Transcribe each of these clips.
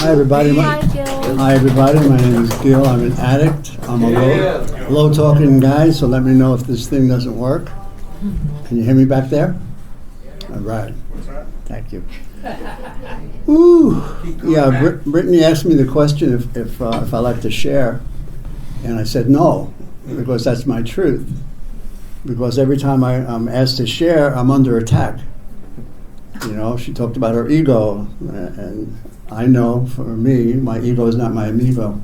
Hi everybody. Hi, Gil. Hi everybody. My name is Gil. I'm an addict. I'm a low talking guy. So let me know if this thing doesn't work. Can you hear me back there? All right. Thank you. Ooh. Yeah. Brittany asked me the question if I like to share, and I said no, because that's my truth. Because every time I'm asked to share, I'm under attack. You know, she talked about her ego, and I know for me, my ego is not my amigo.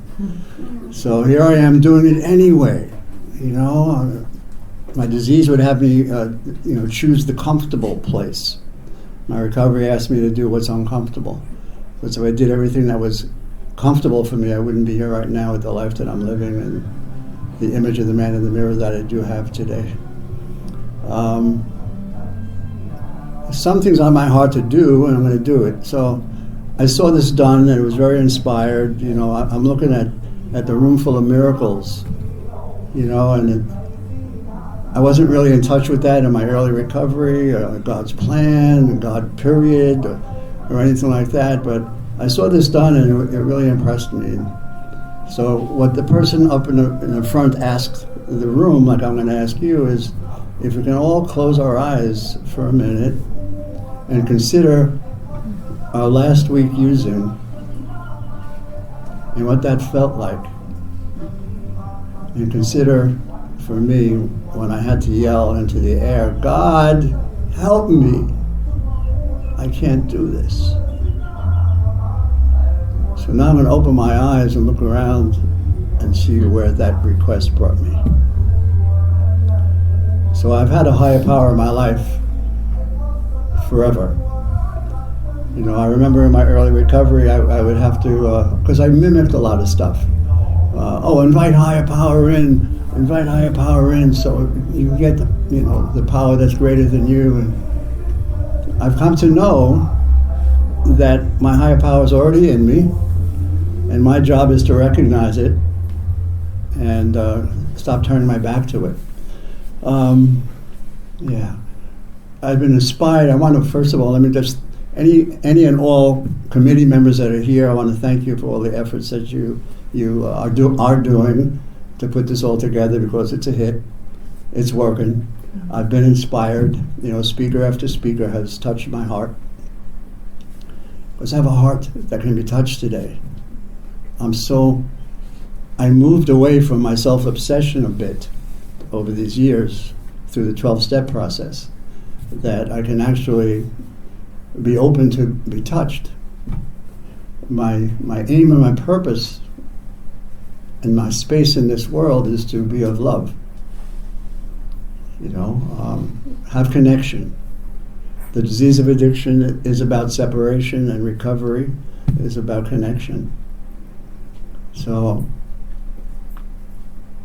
So here I am doing it anyway. You know, my disease would have me, choose the comfortable place. My recovery asked me to do what's uncomfortable. But so I did everything that was comfortable for me, I wouldn't be here right now with the life that I'm living and the image of the man in the mirror that I do have today. Some things on my heart to do, and I'm going to do it. So I saw this done, and it was very inspired. You know, I'm looking at the room full of miracles, you know, and I wasn't really in touch with that in my early recovery, or God's plan, God period, or anything like that. But I saw this done, and it really impressed me. So what the person up in the front asked the room, like I'm going to ask you, is if we can all close our eyes for a minute and consider our last week using and what that felt like. And consider, for me, when I had to yell into the air, God, help me. I can't do this. So now I'm going to open my eyes and look around and see where that request brought me. So I've had a higher power in my life forever. You know, I remember in my early recovery, I would have to, because I mimicked a lot of stuff. Invite higher power in, so you get the power that's greater than you. And I've come to know that my higher power is already in me, and my job is to recognize it and stop turning my back to it. I've been inspired. I want to, first of all, let me just, any and all committee members that are here, I want to thank you for all the efforts that you are doing to put this all together, because it's a hit. It's working. I've been inspired. You know, speaker after speaker has touched my heart. Because I have a heart that can be touched today. I moved away from my self-obsession a bit over these years through the 12-step process, that I can actually be open to be touched. My aim and my purpose and my space in this world is to be of love. You know, have connection. The disease of addiction is about separation, and recovery is about connection. So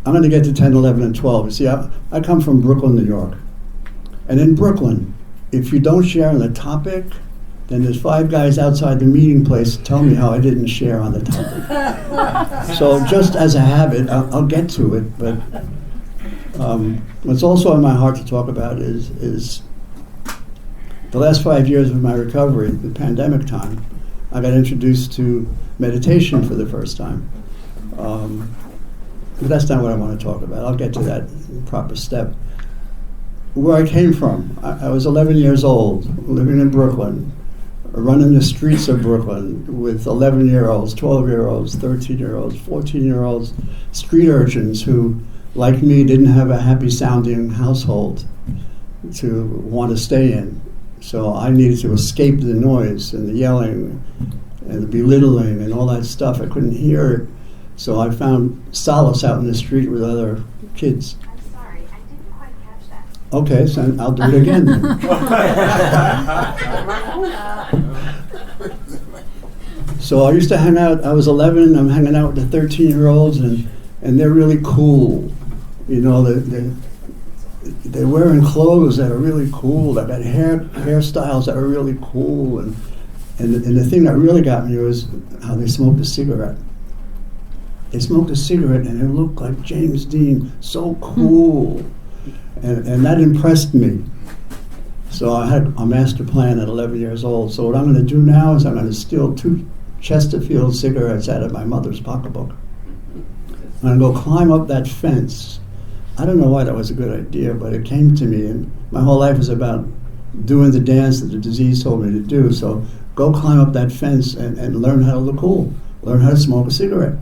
I'm going to get to 10, 11, and 12. You see, I come from Brooklyn, New York. And in Brooklyn, if you don't share on the topic, then there's 5 guys outside the meeting place to tell me how I didn't share on the topic. So just as a habit, I'll get to it. But what's also on my heart to talk about is the last 5 years of my recovery, the pandemic time, I got introduced to meditation for the first time. But that's not what I want to talk about. I'll get to that proper step. Where I came from, I was 11 years old, living in Brooklyn, running the streets of Brooklyn with 11-year-olds, 12-year-olds, 13-year-olds, 14-year-olds, street urchins who, like me, didn't have a happy-sounding household to want to stay in. So I needed to escape the noise and the yelling and the belittling and all that stuff. I couldn't hear it. So I found solace out in the street with other kids. I'm sorry, I didn't quite catch that. Okay, so I'll do it again then. So I used to hang out, I was 11, and I'm hanging out with the 13-year-olds, and they're really cool. You know, they're wearing clothes that are really cool. They've got hairstyles that are really cool. And the thing that really got me was how they smoked a cigarette. They smoked a cigarette and it looked like James Dean, so cool. And that impressed me. So I had a master plan at 11 years old. So what I'm going to do now is I'm going to steal 2 Chesterfield cigarettes out of my mother's pocketbook. And I go climb up that fence. I don't know why that was a good idea, but it came to me, and my whole life was about doing the dance that the disease told me to do. So go climb up that fence and learn how to look cool, learn how to smoke a cigarette.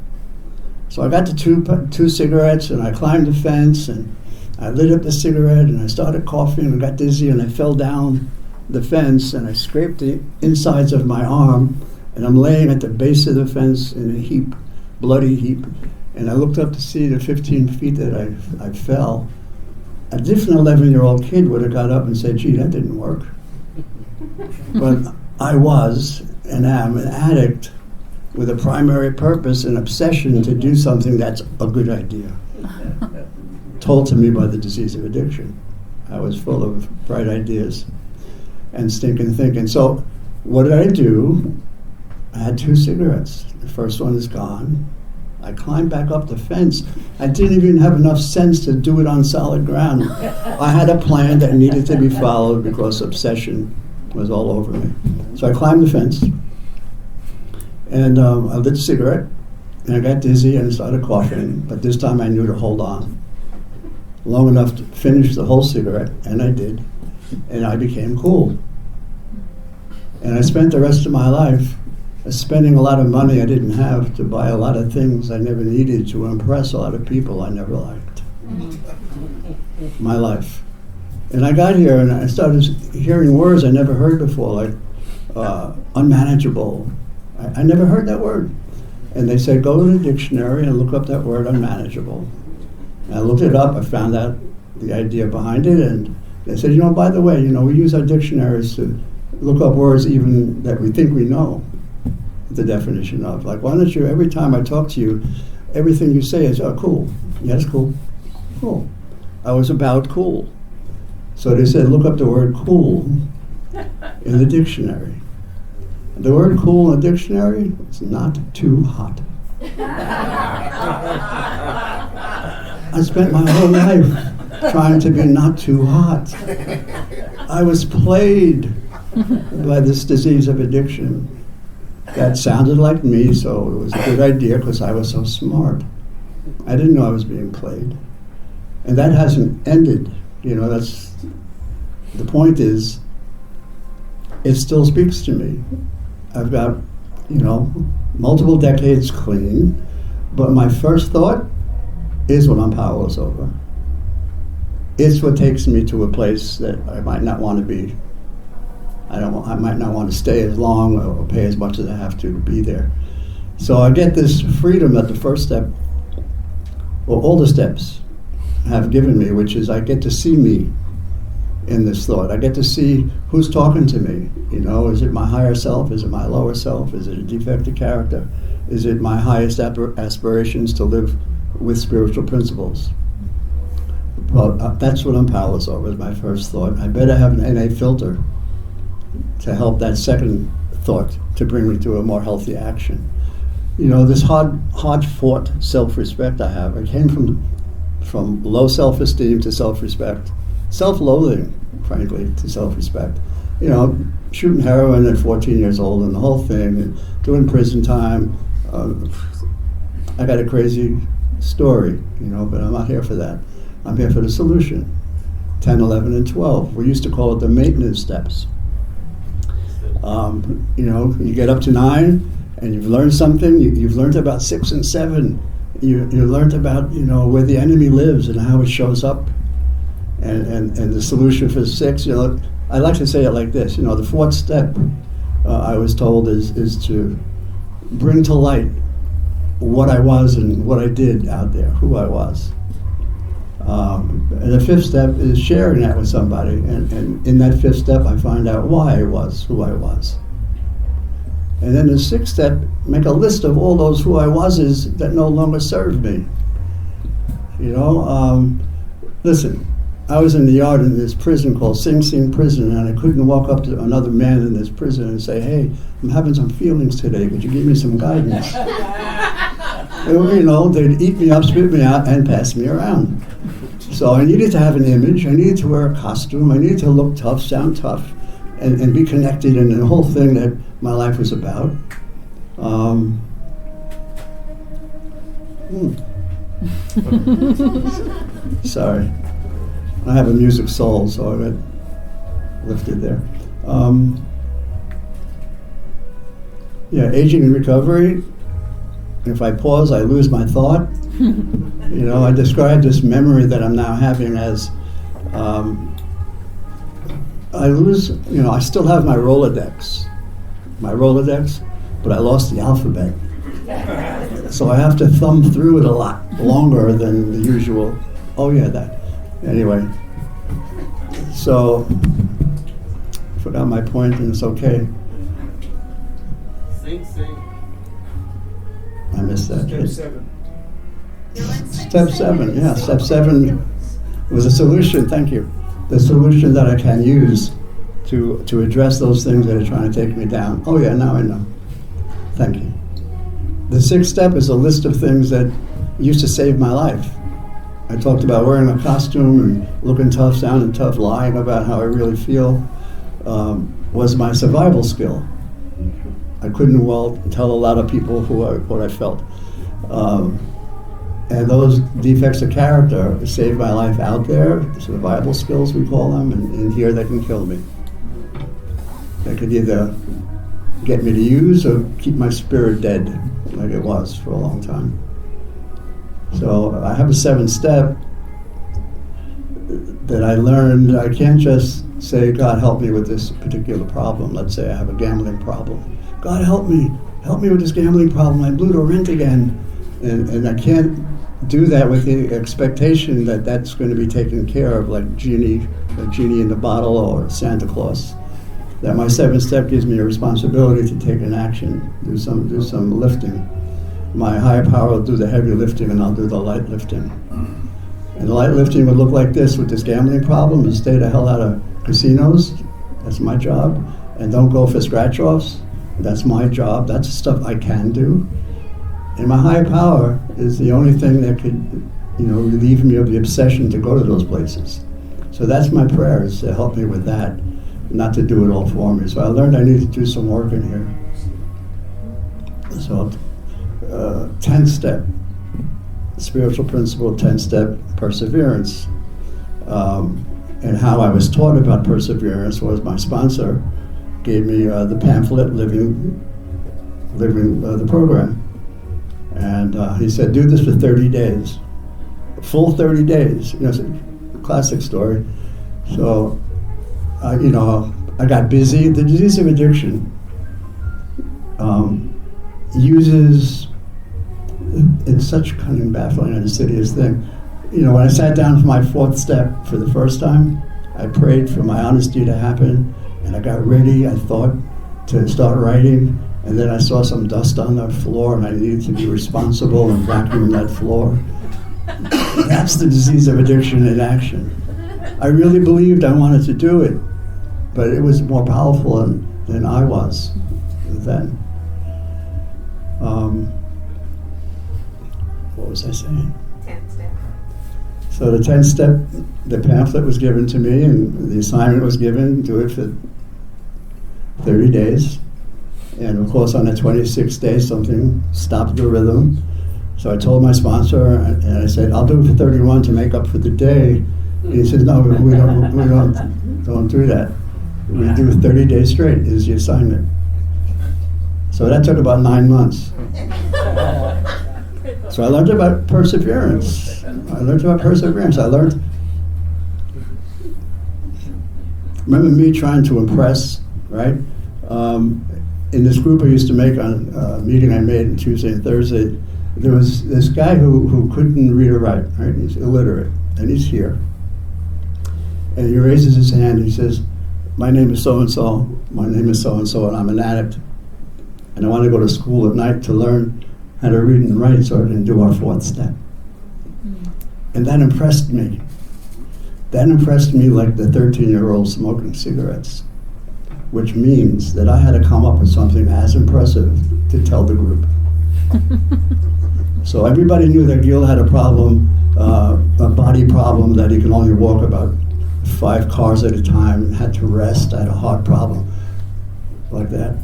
So I got the two cigarettes, and I climbed the fence, and I lit up the cigarette, and I started coughing, and I got dizzy, and I fell down the fence, and I scraped the insides of my arm, and I'm laying at the base of the fence in a heap, bloody heap, and I looked up to see the 15 feet that I fell. A different 11-year-old kid would have got up and said, gee, that didn't work. But I was and am an addict with a primary purpose and obsession to do something that's a good idea, told to me by the disease of addiction. I was full of bright ideas and stinking thinking. So what did I do? I had 2 cigarettes. The first one is gone. I climbed back up the fence. I didn't even have enough sense to do it on solid ground. I had a plan that needed to be followed because obsession was all over me. So I climbed the fence, and I lit a cigarette, and I got dizzy and started coughing, but this time I knew to hold on long enough to finish the whole cigarette, and I did, and I became cool. And I spent the rest of my life spending a lot of money I didn't have to buy a lot of things I never needed to impress a lot of people I never liked. My life. And I got here and I started hearing words I never heard before, like unmanageable. I never heard that word. And they said, go to the dictionary and look up that word unmanageable. And I looked it up, I found out the idea behind it, and they said, by the way, we use our dictionaries to look up words even that we think we know the definition of. Like, why don't you, every time I talk to you, everything you say is, oh, cool. Yes, cool. Cool. I was about cool. So they said, look up the word cool in the dictionary. The word cool in the dictionary is not too hot. I spent my whole life trying to be not too hot. I was plagued by this disease of addiction. That sounded like me, so it was a good idea because I was so smart. I didn't know I was being played. And that hasn't ended. That's the point is, it still speaks to me. I've got, multiple decades clean, but my first thought is what I'm powerless over. It's what takes me to a place that I might not want to be. I might not want to stay as long or pay as much as I have to be there. So I get this freedom that the first step, or all the steps have given me, which is I get to see me in this thought. I get to see who's talking to me. Is it my higher self? Is it my lower self? Is it a defective character? Is it my highest aspirations to live with spiritual principles? Well, that's what I'm powerless over, is my first thought. I better have an NA filter to help that second thought to bring me to a more healthy action. This hard-fought self-respect I have, it came from low self-esteem to self-respect, self-loathing, frankly, to self-respect. Shooting heroin at 14 years old and the whole thing, and doing prison time. I got a crazy story, but I'm not here for that. I'm here for the solution. 10, 11, and 12. We used to call it the maintenance steps. You get up to 9 and you've learned something. You've learned about 6 and 7. You learned about where the enemy lives and how it shows up, and the solution for 6. I like to say it like this. The 4th step I was told is to bring to light what I was and what I did out there, who I was. And the 5th step is sharing that with somebody. And in that 5th step, I find out why I was who I was. And then the 6th step, make a list of all those who I was that no longer serve me. Listen, I was in the yard in this prison called Sing Sing Prison, and I couldn't walk up to another man in this prison and say, hey, I'm having some feelings today. Could you give me some guidance? They'd eat me up, spit me out, and pass me around. So I needed to have an image. I needed to wear a costume. I needed to look tough, sound tough, and be connected in the whole thing that my life was about. Um, Sorry. I have a music soul, so I got lifted there. Aging and recovery. If I pause, I lose my thought. I describe this memory that I'm now having as I still have my Rolodex, but I lost the alphabet. So I have to thumb through it a lot longer than the usual. Anyway, so forgot my point, and it's okay. Sing. I missed that. Step 7. Step 7, yeah. Step 7 was a solution. Thank you. The solution that I can use to address those things that are trying to take me down. Now I know. Thank you. The 6th step is a list of things that used to save my life. I talked about wearing a costume and looking tough, sounding tough, lying about how I really feel was my survival skill. I couldn't tell a lot of people what I felt. And those defects of character saved my life out there, survival skills we call them, and in here they can kill me. They could either get me to use or keep my spirit dead, like it was for a long time. So I have a 7th step that I learned. I can't just say, God, help me with this particular problem. Let's say I have a gambling problem. God, help me with this gambling problem. I blew the rent again. And I can't do that with the expectation that that's going to be taken care of, like a genie in the bottle or Santa Claus. That my 7th step gives me a responsibility to take an action, do some lifting. My higher power will do the heavy lifting, and I'll do the light lifting. And the light lifting would look like this with this gambling problem: is stay the hell out of casinos. That's my job. And don't go for scratch-offs. That's my job. That's stuff I can do. And my higher power is the only thing that could, relieve me of the obsession to go to those places. So that's my prayer, is to help me with that, not to do it all for me. So I learned I need to do some work in here. So 10th step, spiritual principle, 10th step, perseverance. And how I was taught about perseverance was my sponsor gave me the pamphlet, Living the Program. And he said, do this for 30 days. Full 30 days. It's a classic story. So, I got busy. The disease of addiction uses, it's such cunning, baffling, and insidious thing. When I sat down for my 4th step for the first time, I prayed for my honesty to happen, and I got ready, I thought, to start writing, and then I saw some dust on the floor, and I needed to be responsible and vacuum that floor. That's the disease of addiction in action. I really believed I wanted to do it, but it was more powerful than I was then. What was I saying? 10th step. So the 10th step, the pamphlet was given to me, and the assignment was given, do it for 30 days. And of course, on the 26th day, something stopped the rhythm. So I told my sponsor, and I said, I'll do it for 31 to make up for the day. And he says, no, we don't do that. We do 30 days straight is the assignment. So that took about 9 months. So I learned about perseverance. Remember me trying to impress, right? In this group I used to make on a meeting I made on Tuesday and Thursday, there was this guy who couldn't read or write, right? He's illiterate, and he's here. And he raises his hand and he says, my name is so-and-so, and I'm an addict. And I want to go to school at night to learn how to read and write so I can do our 4th step. And that impressed me. That impressed me like the 13-year-old smoking cigarettes, which means that I had to come up with something as impressive to tell the group. So everybody knew that Gil had a problem, a body problem, that he could only walk about 5 cars at a time and had to rest. I had a heart problem like that.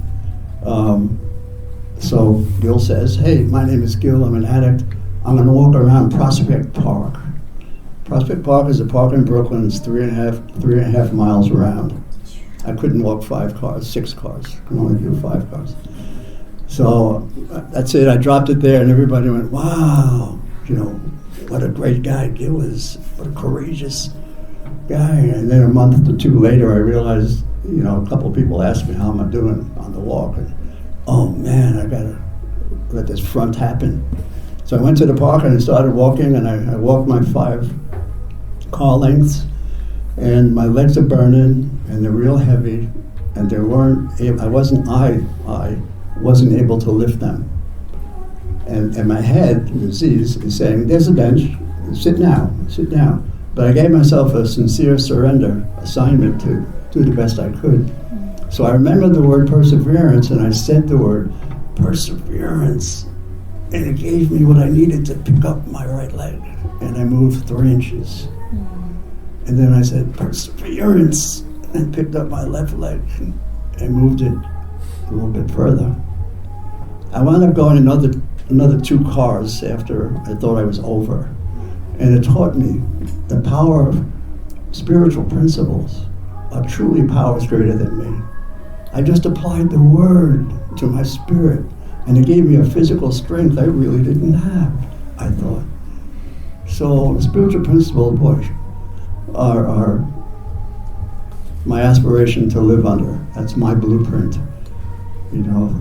So Gil says, hey, my name is Gil, I'm an addict. I'm going to walk around Prospect Park. Prospect Park is a park in Brooklyn. It's 3.5 miles around. I couldn't walk 6 cars. I can only do 5 cars. So that's it. I dropped it there, and everybody went, wow, what a great guy Gil is. What a courageous guy. And then a month or 2 later, I realized, a couple of people asked me how am I doing on the walk. And, oh, man, I got to let this front happen. So I went to the park, and I started walking, and I walked my 5 car lengths, and my legs are burning, and they're real heavy, and I wasn't able to lift them. And my head, disease, is saying, there's a bench, sit now. But I gave myself a sincere surrender assignment to do the best I could. So I remembered the word perseverance, and I said the word perseverance, and it gave me what I needed to pick up my right leg, and I moved 3 inches. And then I said perseverance, and picked up my left leg and moved it a little bit further. I wound up going another 2 cars after I thought I was over. And it taught me the power of spiritual principles are truly powers greater than me. I just applied the word to my spirit, and it gave me a physical strength I really didn't have, I thought. So spiritual principles, boy, are my aspiration to live under. That's my blueprint.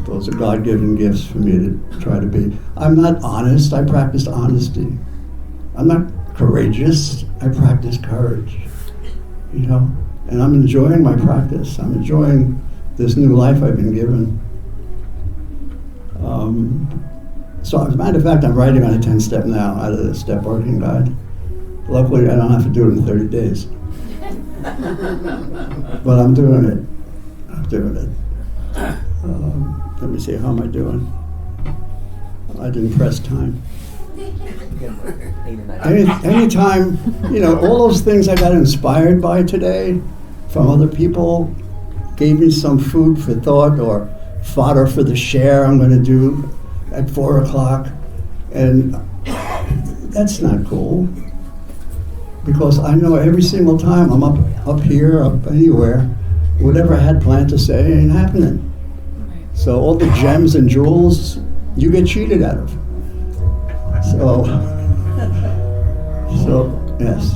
Those are God-given gifts for me to try to be. I'm not honest, I practice honesty. I'm not courageous, I practice courage. And I'm enjoying my practice. I'm enjoying this new life I've been given. So as a matter of fact, I'm writing on a 10-step now out of the step working guide. Luckily, I don't have to do it in 30 days. But I'm doing it. Let me see, how am I doing? I didn't press time. Anytime, all those things I got inspired by today from other people gave me some food for thought or fodder for the share I'm going to do at 4 o'clock. And that's not cool. Because I know every single time I'm up here, up anywhere, whatever I had planned to say ain't happening. So all the gems and jewels you get cheated out of. So yes.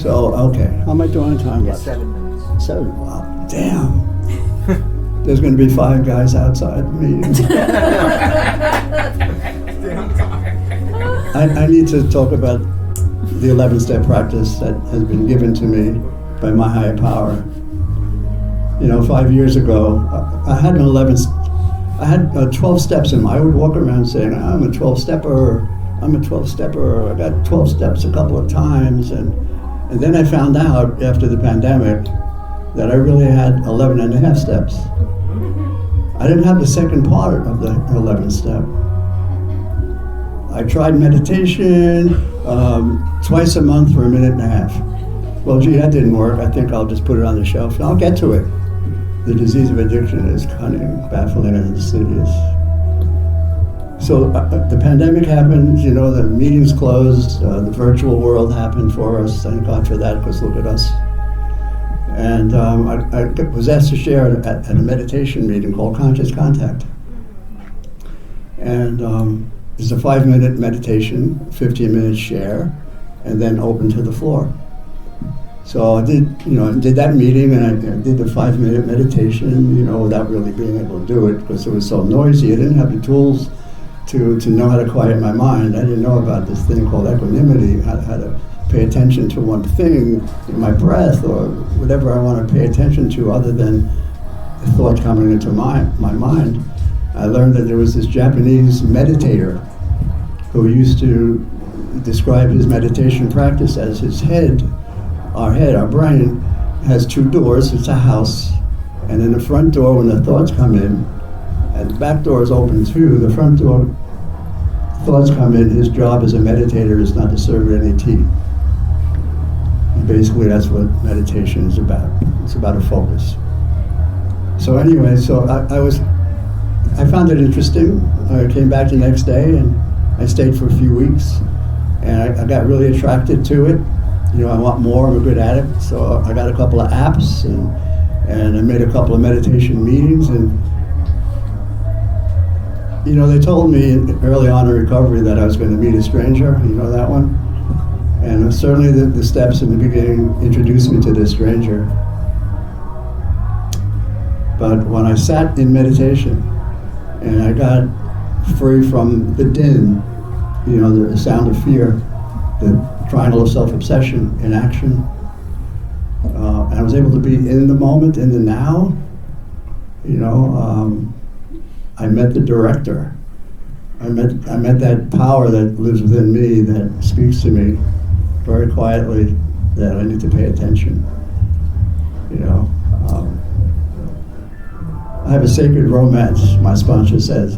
So, okay, how am I doing time left? 7 minutes. 7, wow, damn. There's going to be 5 guys outside the meeting. I need to talk about the 11-step practice that has been given to me by my higher power. 5 years ago, I had 12 steps in. I would walk around saying, I'm a 12-stepper. I got 12 steps a couple of times. And then I found out after the pandemic that I really had 11 and a half steps. I didn't have the second part of the 11th step. I tried meditation twice a month for a minute and a half. Well, gee, that didn't work. I think I'll just put it on the shelf and I'll get to it. The disease of addiction is cunning, baffling, and insidious. So the pandemic happened, the meetings closed, the virtual world happened for us. Thank God for that, because look at us. And I was asked to share at a meditation meeting called Conscious Contact. And it's a 5-minute meditation, 15-minute share, and then open to the floor. So I did that meeting, and I did the 5-minute meditation, without really being able to do it because it was so noisy. I didn't have the tools to know how to quiet my mind. I didn't know about this thing called equanimity, how to pay attention to one thing, my breath, or whatever I want to pay attention to other than the thought coming into my mind. I learned that there was this Japanese meditator who used to describe his meditation practice as his head, our brain, has 2 doors. It's a house. And in the front door, when the thoughts come in, and the back door is open too, the front door, thoughts come in, his job as a meditator is not to serve any tea. And basically, that's what meditation is about. It's about a focus. So anyway, I found it interesting. I came back the next day and I stayed for a few weeks, and I got really attracted to it. I want more. I'm a good addict, so I got a couple of apps and I made a couple of meditation meetings, and they told me early on in recovery that I was going to meet a stranger. You know that one? And certainly the steps in the beginning introduced me to this stranger. But when I sat in meditation and I got free from the din, the sound of fear, the triangle of self-obsession in action, and I was able to be in the moment, in the now, I met the director. I met that power that lives within me, that speaks to me very quietly, that I need to pay attention. I have a sacred romance, my sponsor says,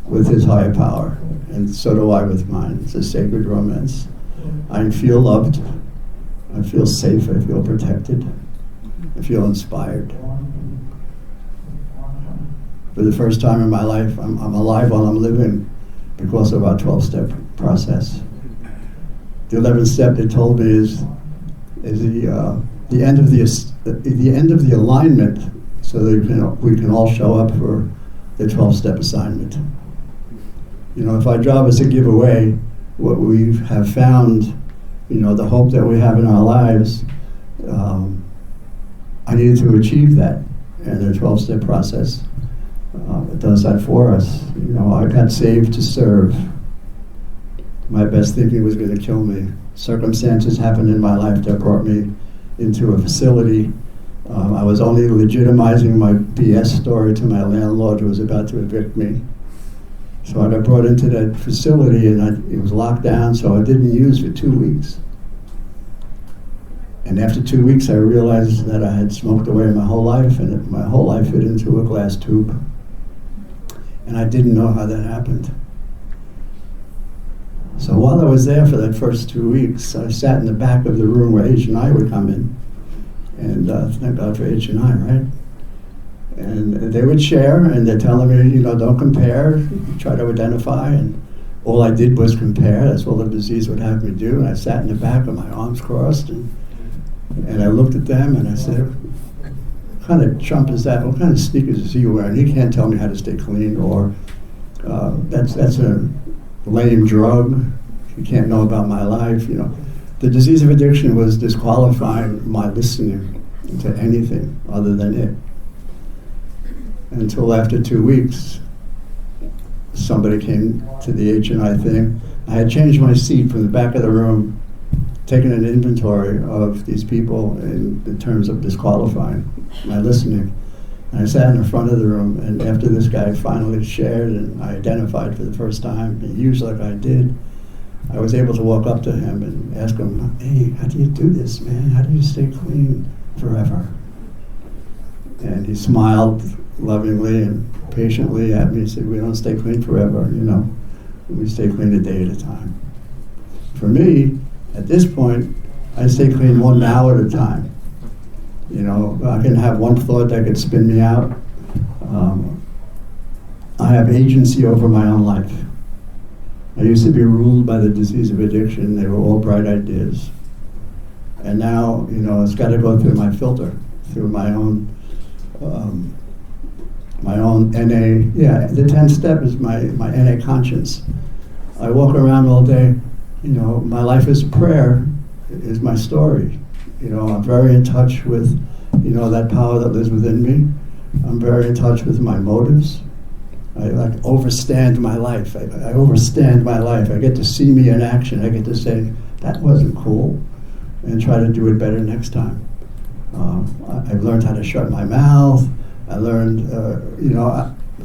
with his higher power, and so do I with mine. It's a sacred romance. I feel loved, I feel safe, I feel protected, I feel inspired. For the first time in my life, I'm alive while I'm living because of our 12-step process. The 11th step, they told me, is the end of the alignment, so that we can all show up for the 12-step assignment. If our job is to give away what we have found, the hope that we have in our lives, I needed to achieve that, and the 12-step process it does that for us. I got saved to serve. My best thinking was going to kill me. Circumstances happened in my life that brought me into a facility. I was only legitimizing my BS story to my landlord who was about to evict me. So I got brought into that facility, and it was locked down, so I didn't use for 2 weeks. And after 2 weeks, I realized that I had smoked away my whole life, and my whole life fit into a glass tube. And I didn't know how that happened. So while I was there for that first 2 weeks, I sat in the back of the room where H&I would come in. And thank God for H&I, right? And they would share, and they're telling me, don't compare, try to identify. And all I did was compare. That's all the disease would have me do. And I sat in the back with my arms crossed, and I looked at them, and I said, what kind of chump is that? What kind of sneakers is he wearing? He can't tell me how to stay clean, or that's a lame drug. He can't know about my life. The disease of addiction was disqualifying my listening to anything other than it. Until after 2 weeks, somebody came to the H&I thing. I had changed my seat from the back of the room, taken an inventory of these people in terms of disqualifying my listening. And I sat in the front of the room, and after this guy finally shared and I identified for the first time, and used like I did, I was able to walk up to him and ask him, hey, how do you do this, man? How do you stay clean forever? And he smiled lovingly and patiently at me and said, we don't stay clean forever, we stay clean a day at a time. For me, at this point, I stay clean 1 hour at a time. I can have one thought that could spin me out. I have agency over my own life. I used to be ruled by the disease of addiction. They were all bright ideas. And now, it's got to go through my filter, through my own NA. Yeah, the 10th step is my NA conscience. I walk around all day, my life is prayer, is my story. I'm very in touch with, that power that lives within me. I'm very in touch with my motives. I overstand my life. I overstand my life. I get to see me in action. I get to say, that wasn't cool, and try to do it better next time. I've learned how to shut my mouth. I learned,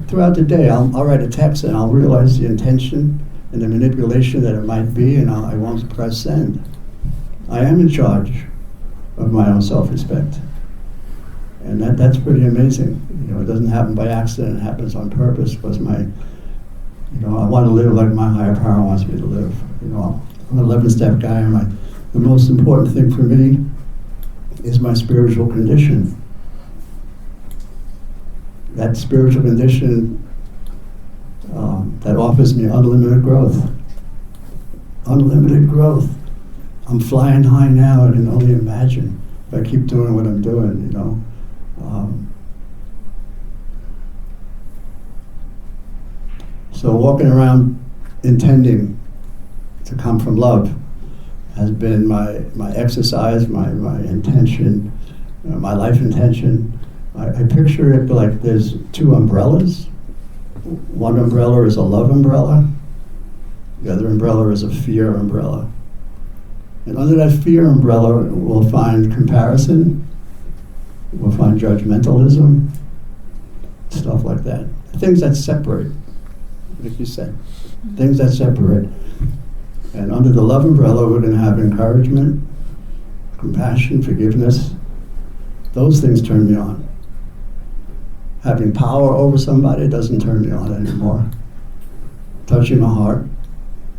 throughout the day, I'll write a text and I'll realize the intention and the manipulation that it might be, and I won't press send. I am in charge of my own self-respect. And that's pretty amazing. It doesn't happen by accident, it happens on purpose, because I want to live like my higher power wants me to live. I'm an 11-step guy, and the most important thing for me is my spiritual condition. that spiritual condition that offers me unlimited growth. Unlimited growth. I'm flying high now. I can only imagine if I keep doing what I'm doing, you know. So walking around intending to come from love has been my exercise, my intention, my life intention. I picture it like there's two umbrellas. One umbrella is a love umbrella. The other umbrella is a fear umbrella. And under that fear umbrella, we'll find comparison, we'll find judgmentalism, stuff like that. Things that separate, like you said, things that separate. And under the love umbrella, we're going to have encouragement, compassion, forgiveness. Those things turn me on. Having power over somebody doesn't turn me on anymore. Touching a heart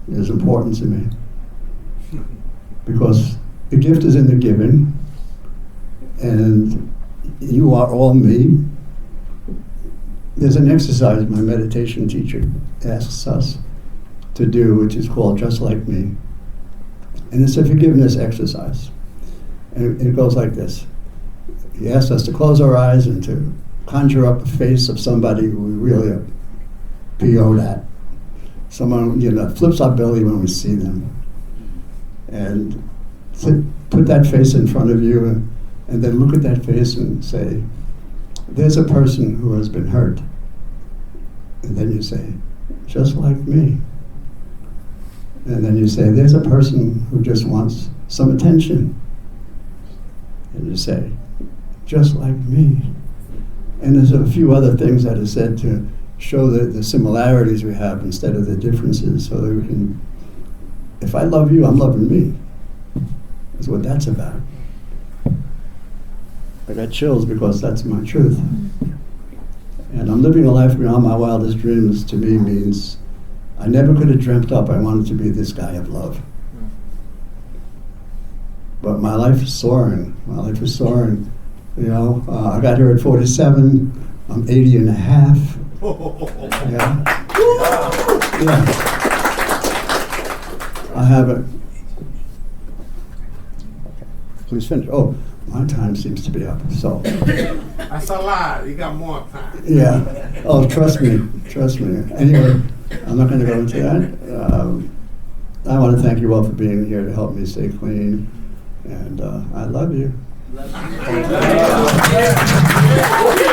is important to me. Because the gift is in the giving, and you are all me. There's an exercise my meditation teacher asks us to do, which is called Just Like Me. And it's a forgiveness exercise. And it goes like this. He asks us to close our eyes and to conjure up a face of somebody who we really are PO'd at. Someone, you know, flips our belly when we see them. And put that face in front of you and then look at that face and say, there's a person who has been hurt. And then you say, just like me. And then you say, there's a person who just wants some attention. And you say, just like me. And there's a few other things that are said to show the similarities we have instead of the differences, so that we can, if I love you, I'm loving me. That's what that's about. I got chills because that's my truth. And I'm living a life beyond my wildest dreams, to me means I never could have dreamt up I wanted to be this guy of love. But my life is soaring. My life is soaring. You know, I got here at 47. I'm 80 and a half. Yeah. Yeah. I have it. Please finish. Oh, my time seems to be up. So. That's a lie. You got more time. Yeah. Oh, trust me. Trust me. Anyway, I'm not going to go into that. I want to thank you all for being here to help me stay clean. And I love you. Love you.